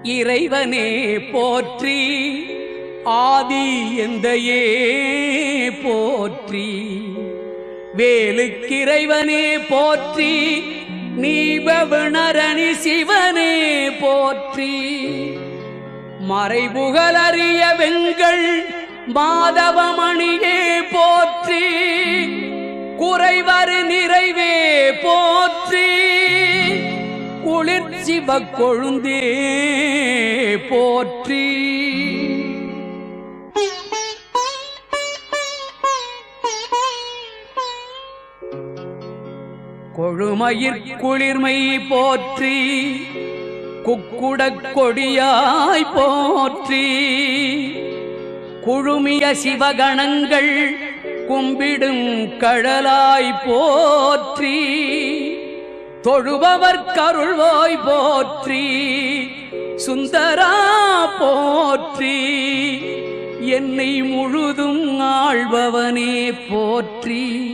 இறைவனே போற்றி, ஆதி எந்தையே போற்றி. வேலுக்கிறைவனே போற்றி, நீபவிணரணி சிவனே போற்றி. மறைபுகழறிய வெங்கள் மாதவமணியே போற்றி, குறைவரு நிறைவே போற்றி. குளிர்ச்சிவ கொழுந்தே போற்றி. கொழுமயிர் குளிர்மை போற்றி, குக்குடக் கொடியாய் போற்றி. குழுமிய சிவகணங்கள் கும்பிடும் கழலாய் போற்றி. தொழுபவர் கருள்வாய் போற்றி, சுந்தரா போற்றி. என்னை முழுதும் ஆள்பவனே போற்றி.